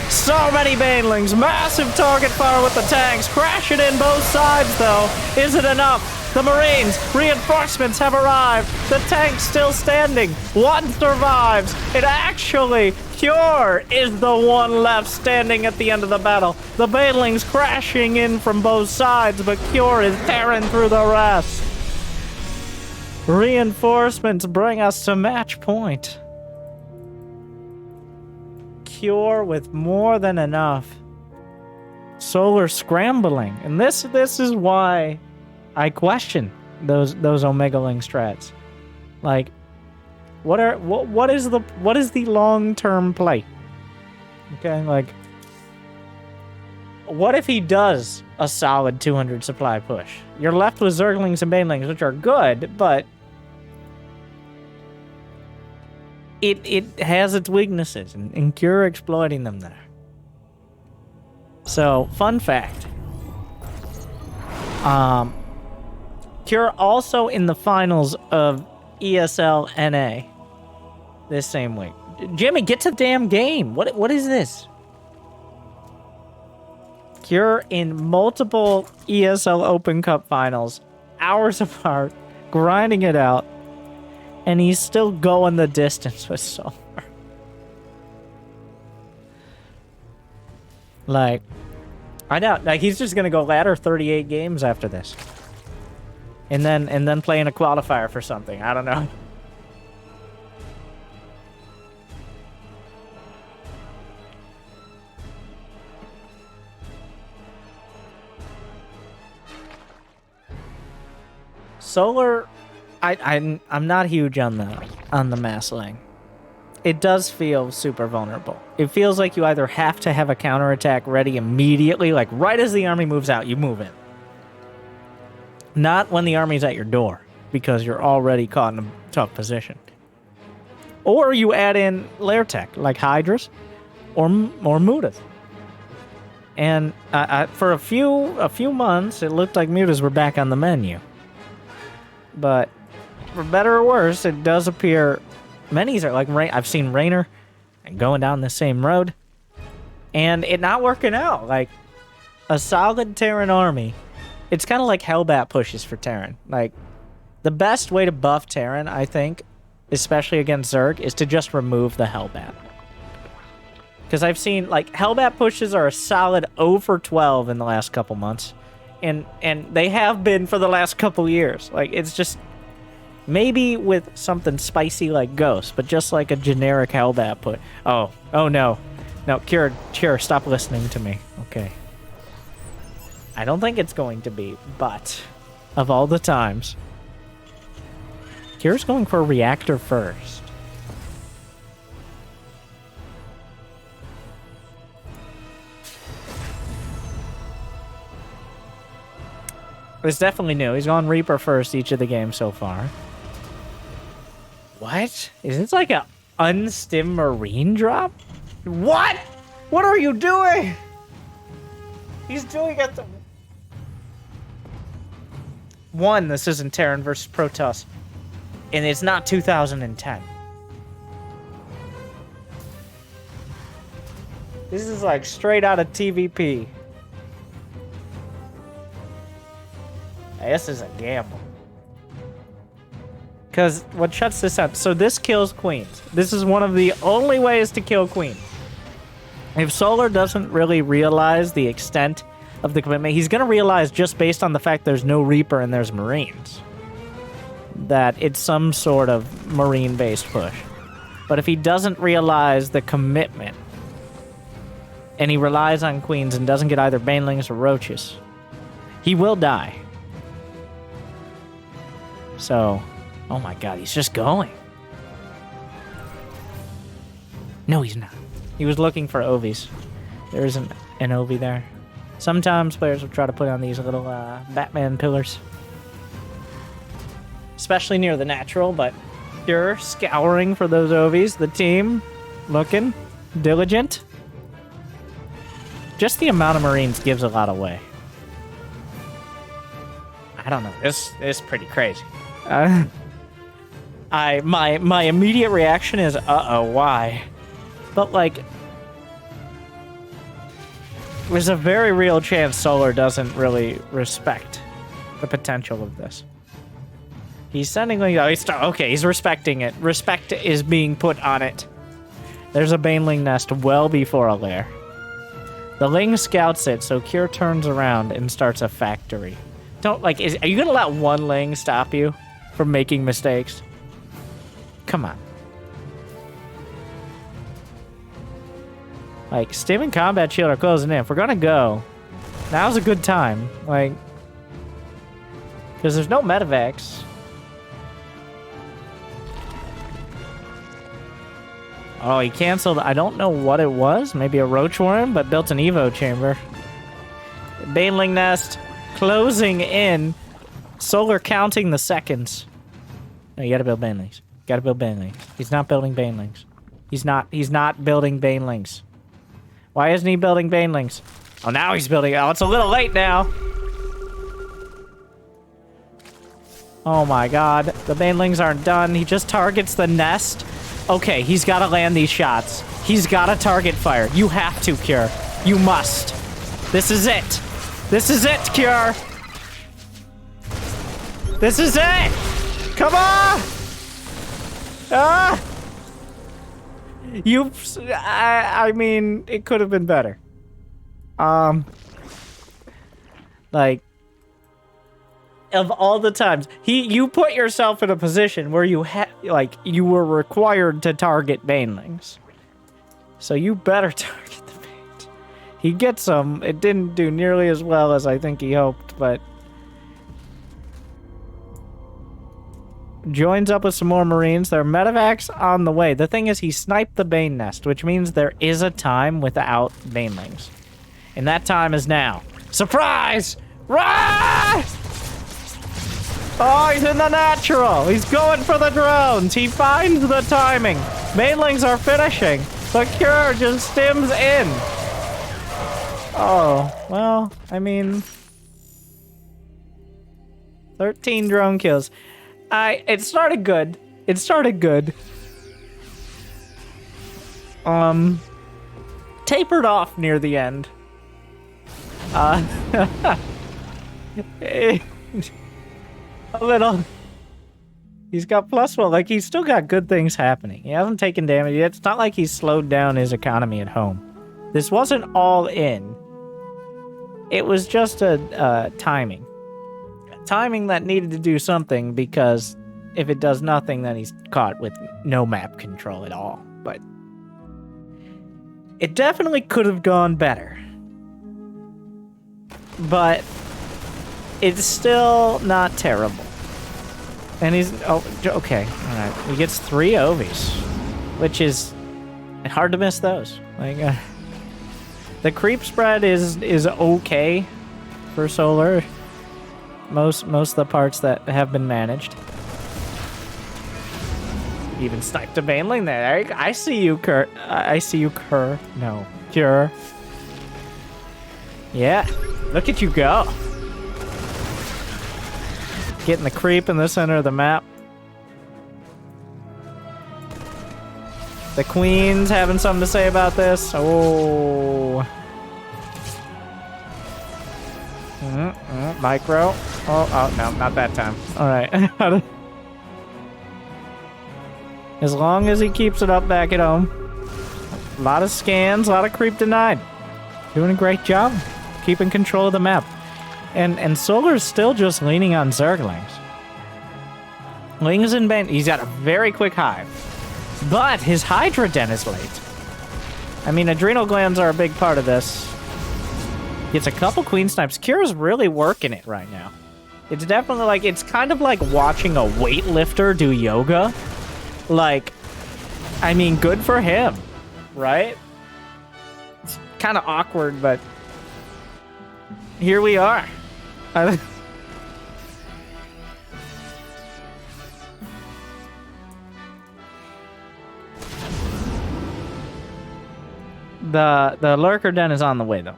So many Banelings. Massive target fire with the tanks. Crashing in both sides, though. Is it enough? The Marines, reinforcements have arrived. The tank's still standing. One survives. It actually, Cure is the one left standing at the end of the battle. The Banelings crashing in from both sides, but Cure is tearing through the rest. Reinforcements bring us to match point. Cure with more than enough. Solar scrambling. And this is why I question those Omegaling strats. Like, what is the long-term play? Okay, like, what if he does a solid 200 supply push? You're left with Zerglings and Banelings, which are good, but it has its weaknesses, and Cure exploiting them there. So, fun fact. Cure also in the finals of ESL NA this same week. Jimmy, get to the damn game. What is this? You're in multiple ESL Open Cup finals, hours apart, grinding it out, and he's still going the distance with Solar. Like, I know, like he's just gonna go ladder 38 games after this, and then play in a qualifier for something. I don't know. Solar, I'm not huge on the mass lane. It does feel super vulnerable. It feels like you either have to have a counterattack ready immediately, like right as the army moves out, you move in. Not when the army's at your door, because you're already caught in a tough position. Or you add in lair tech, like Hydras, or Mutas. And for a few months, it looked like Mutas were back on the menu. But for better or worse, it does appear many's are like I've seen Raynor and going down the same road, and it not working out. Like a solid Terran army, it's kind of like Hellbat pushes for Terran. Like the best way to buff Terran, I think, especially against Zerg, is to just remove the Hellbat. Because I've seen like Hellbat pushes are a solid over 12 in the last couple months. And they have been for the last couple years. Like, it's just maybe with something spicy like Ghost, but just like a generic Hellbat put. Oh no. No, Cure, stop listening to me. Okay. I don't think it's going to be, but of all the times, Cure's going for a reactor first. It's definitely new. He's gone Reaper first each of the games so far. What? Is this like a unstim Marine drop? What? What are you doing? He's doing it. One, this isn't Terran versus Protoss. And it's not 2010. This is like straight out of TVP. This is a gamble. Because what shuts this out... So this kills queens. This is one of the only ways to kill queens. If Solar doesn't really realize the extent of the commitment, he's going to realize just based on the fact there's no Reaper and there's Marines, that it's some sort of Marine-based push. But if he doesn't realize the commitment, and he relies on queens and doesn't get either Banelings or Roaches, he will die. So, oh my god, he's just going. No, he's not. He was looking for Ovies. There isn't an Ovi there. Sometimes players will try to put on these little Batman pillars. Especially near the natural, but you're scouring for those Ovies. The team looking diligent. Just the amount of Marines gives a lot away. I don't know. This is pretty crazy. My immediate reaction is, why? But like, there's a very real chance Solar doesn't really respect the potential of this. He's sending like, okay, he's respecting it. Respect is being put on it. There's a Baneling nest well before a lair. The Ling scouts it, so Cure turns around and starts a factory. Don't like. Are you gonna let one Ling stop you from making mistakes? Come on. Like, Stim and Combat Shield are closing in. If we're gonna go, now's a good time. Like, because there's no medevacs. Oh, he canceled. I don't know what it was. Maybe a Roach Worm, but built an Evo chamber. Baneling Nest closing in. Solar counting the seconds. No, you gotta build Banelings. Gotta build Banelings. He's not building Banelings. He's not building Banelings. Why isn't he building Banelings? Oh, now he's building. Oh, it's a little late now. Oh my god. The banelings aren't done. He just targets the nest. Okay, he's got to land these shots. He's got to target fire. You have to, Cure. You must. This is it. This is it, Cure. This is it. Come on. Ah. I mean, it could have been better. Like, of all the times, you put yourself in a position where you were required to target banelings. So you better target the bait. He gets some. It didn't do nearly as well as I think he hoped, but joins up with some more Marines. There are medevacs on the way. The thing is, he sniped the Bane nest, which means there is a time without banelings. And that time is now. Surprise! Rise! Oh, he's in the natural. He's going for the drones. He finds the timing. Banelings are finishing. The Cure just stims in. Oh, well, I mean, 13 drone kills. It started good. It started good. Tapered off near the end. A little. He's got +1. Like, he's still got good things happening. He hasn't taken damage yet. It's not like he's slowed down his economy at home. This wasn't all in. It was just a timing. Timing that needed to do something, because if it does nothing, then he's caught with no map control at all. But it definitely could have gone better. But it's still not terrible. And he's... Oh, okay. All right. He gets 3 Ovies, which is hard to miss those. Like, the creep spread is okay for Solar. Most of the parts that have been managed. Even sniped a baneling there. I see you, Cur. I see you, Cur. No, Cure. Yeah, look at you go. Getting the creep in the center of the map. The Queen's having something to say about this. Oh. Micro. Oh, no, not that time. All right. As long as he keeps it up back at home. A lot of scans, a lot of creep denied. Doing a great job. Keeping control of the map. And Solar's still just leaning on Zerglings. Lings and Bane. He's got a very quick hive. But his Hydra Den is late. I mean, adrenal glands are a big part of this. Gets a couple Queen Snipes. Cure's really working it right now. It's definitely like, it's kind of like watching a weightlifter do yoga. Like, I mean, good for him, right? It's kind of awkward, but here we are. The Lurker Den is on the way, though.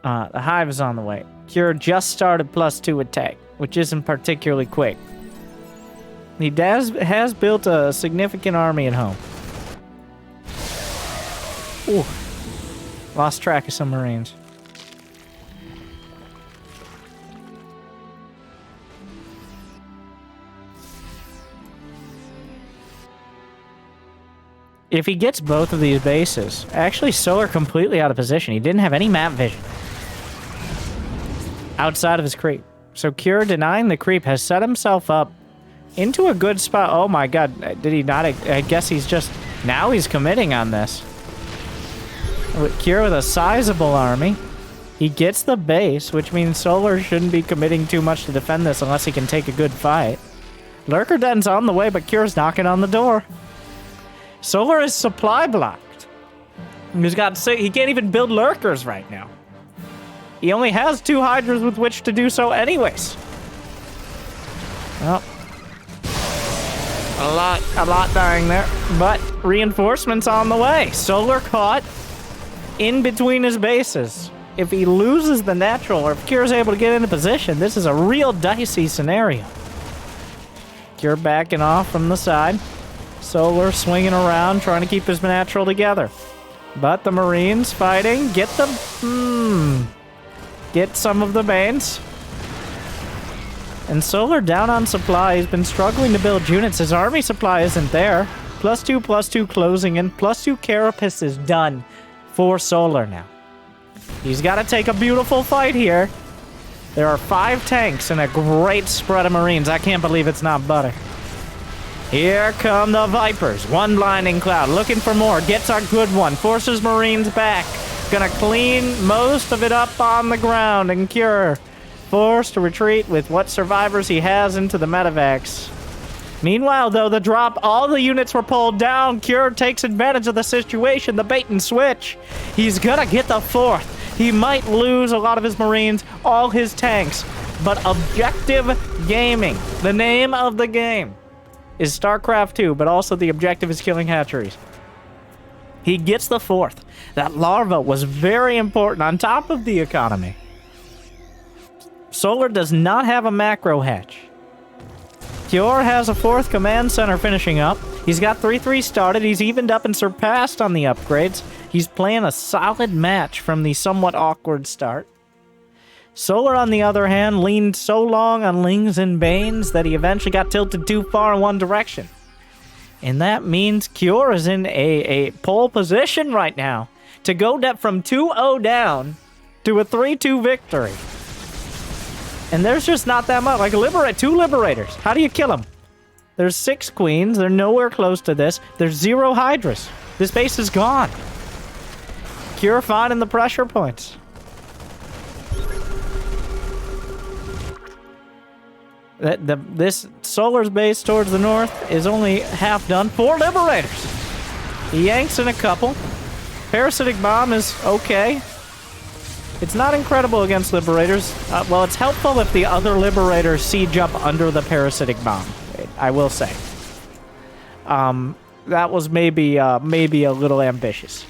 The Hive is on the way. Cure just started +2 attack, which isn't particularly quick. He has built a significant army at home. Ooh. Lost track of some Marines. If he gets both of these bases, actually Solar completely out of position. He didn't have any map vision outside of his creep. So Cure, denying the creep, has set himself up into a good spot. Oh my god, did he not? I guess he's just... Now he's committing on this. With Cure with a sizable army. He gets the base, which means Solar shouldn't be committing too much to defend this unless he can take a good fight. Lurker Den's on the way, but Cure's knocking on the door. Solar is supply blocked. He's got to say, he can't even build lurkers right now. He only has 2 Hydras with which to do so anyways. Well, a lot dying there, but reinforcements on the way. Solar caught in between his bases. If he loses the natural, or if Cure's able to get into position, this is a real dicey scenario. Cure backing off from the side. Solar swinging around, trying to keep his natural together. But the Marines fighting. Get the... Get some of the Banes. And Solar down on supply. He's been struggling to build units. His army supply isn't there. +2/+2 closing in. +2 Carapace is done for Solar now. He's got to take a beautiful fight here. There are 5 tanks and a great spread of Marines. I can't believe it's not butter. Here come the Vipers. One blinding cloud. Looking for more. Gets a good one. Forces Marines back. Gonna clean most of it up on the ground. And Cure forced to retreat with what survivors he has into the medevacs. Meanwhile, though, the drop, all the units were pulled down. Cure takes advantage of the situation. The bait and switch. He's gonna get the 4th. He might lose a lot of his Marines, all his tanks. But objective gaming. The name of the game is StarCraft 2, but also the objective is killing hatcheries. He gets the 4th. That larva was very important on top of the economy. Solar does not have a macro hatch. Cure has a 4th command center finishing up. He's got 3-3 started. He's evened up and surpassed on the upgrades. He's playing a solid match from the somewhat awkward start. Solar, on the other hand, leaned so long on Lings and Banes that he eventually got tilted too far in one direction. And that means Cure is in a pole position right now to go from 2-0 down to a 3-2 victory. And there's just not that much. Like, 2 Liberators. How do you kill them? There's 6 Queens. They're nowhere close to this. There's 0 Hydras. This base is gone. Cure finding the pressure points. This Solar's base towards the north is only half done. 4 Liberators. He yanks in a couple. Parasitic Bomb is okay. It's not incredible against Liberators. Well, it's helpful if the other Liberators siege up under the Parasitic Bomb. I will say. That was maybe a little ambitious.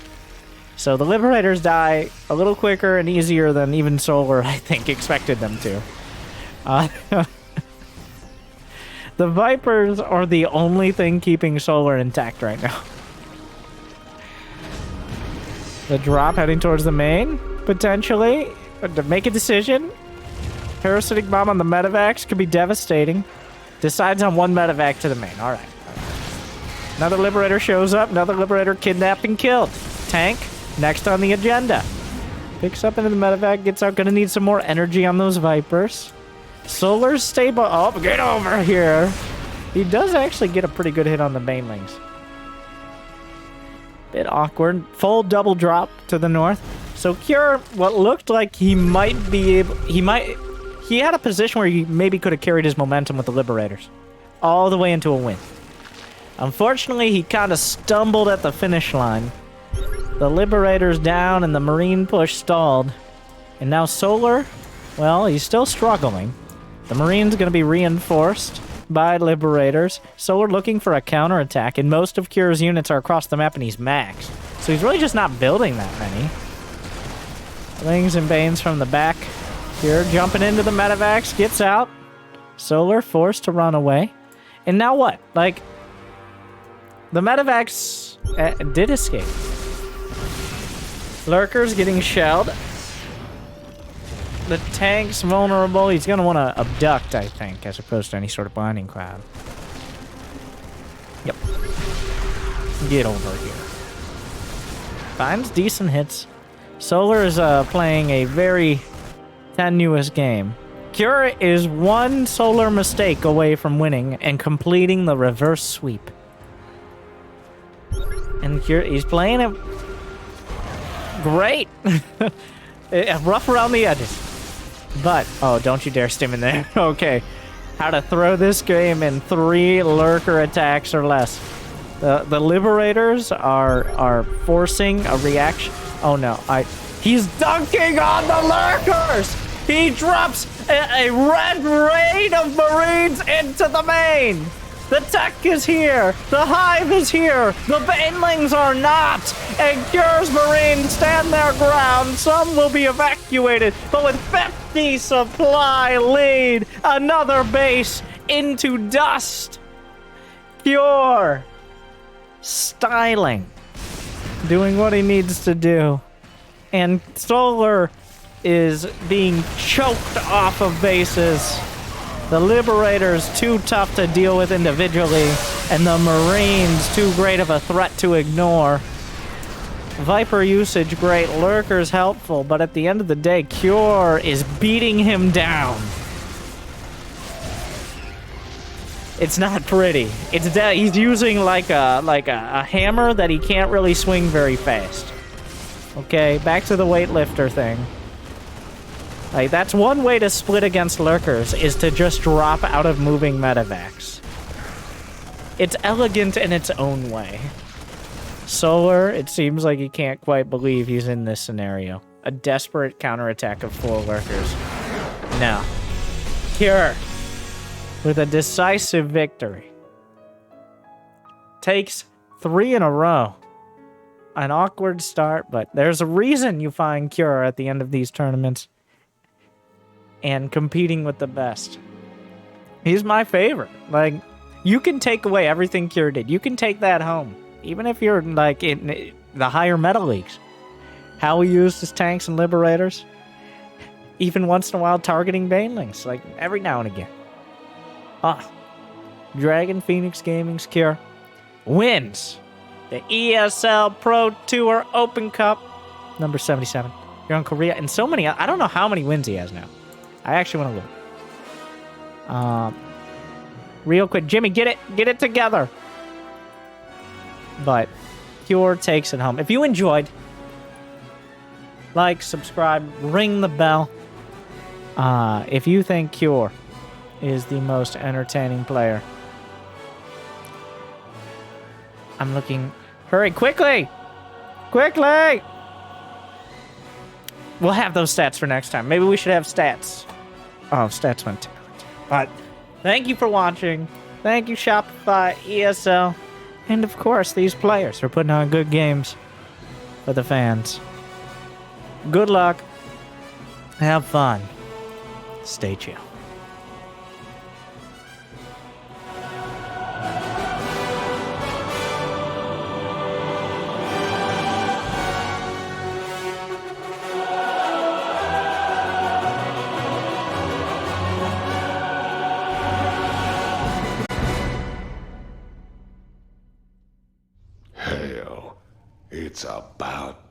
So the Liberators die a little quicker and easier than even Solar, I think, expected them to. The Vipers are the only thing keeping Solar intact right now. The drop heading towards the main, potentially. But to make a decision, Parasitic Bomb on the medevacs could be devastating. Decides on 1 medevac to the main. All right. Another Liberator shows up. Another Liberator kidnapped and killed. Tank, next on the agenda. Picks up into the medevac, gets out. Gonna need some more energy on those Vipers. Solar's stable. Oh, get over here. He does actually get a pretty good hit on the banelings. Bit awkward. Full double drop to the north. So Cure, what looked like he might be able... He had a position where he maybe could have carried his momentum with the Liberators. All the way into a win. Unfortunately, he kind of stumbled at the finish line. The Liberators down and the Marine push stalled. And now Solar, well, he's still struggling. The Marine's going to be reinforced by Liberators. Solar looking for a counterattack, and most of Cure's units are across the map, and he's maxed. So he's really just not building that many. Lings and Banes from the back. Cure jumping into the medevacs, gets out. Solar forced to run away. And now what? Like, the medevacs did escape. Lurkers getting shelled. The tank's vulnerable. He's going to want to abduct, I think, as opposed to any sort of blinding cloud. Yep. Get over here. Finds decent hits. Solar is playing a very tenuous game. Cure is 1 Solar mistake away from winning and completing the reverse sweep. And Cure, he's playing it great. Rough around the edges. But, oh, don't you dare stim in there. Okay. How to throw this game in 3 lurker attacks or less. The Liberators are forcing a reaction. Oh no, he's dunking on the lurkers! He drops a red rain of Marines into the main! The tech is here! The hive is here! The banelings are not! And Cure's Marines stand their ground! Some will be evacuated, but with 50 supply lead, another base into dust! Pure! Styling. Doing what he needs to do. And Solar is being choked off of bases. The Liberator's too tough to deal with individually, and the Marines too great of a threat to ignore. Viper usage great, Lurker's helpful, but at the end of the day, Cure is beating him down. It's not pretty. He's using like a hammer that he can't really swing very fast. Okay, back to the weightlifter thing. Like, that's one way to split against Lurkers, is to just drop out of moving medevacs. It's elegant in its own way. Solar, it seems like he can't quite believe he's in this scenario. A desperate counterattack of 4 Lurkers. No. Cure. With a decisive victory. Takes 3 in a row. An awkward start, but there's a reason you find Cure at the end of these tournaments. And competing with the best. He's my favorite. Like, you can take away everything Cure did. You can take that home. Even if you're, like, in the higher meta leagues. How he used his tanks and Liberators. Even once in a while targeting Banelings. Like, every now and again. Dragon Phoenix Gaming's Cure wins the ESL Pro Tour Open Cup number 77 here on Korea. And so many, I don't know how many wins he has now. I actually want to look. Real quick, Jimmy, get it together. But Cure takes it home. If you enjoyed, like, subscribe, ring the bell. If you think Cure is the most entertaining player, I'm looking. Hurry, quickly! Quickly! We'll have those stats for next time. Maybe we should have stats. Oh, stats went too. But thank you for watching. Thank you, Shopify, ESL, and of course, these players for putting on good games for the fans. Good luck. Have fun. Stay chill. Hell, it's about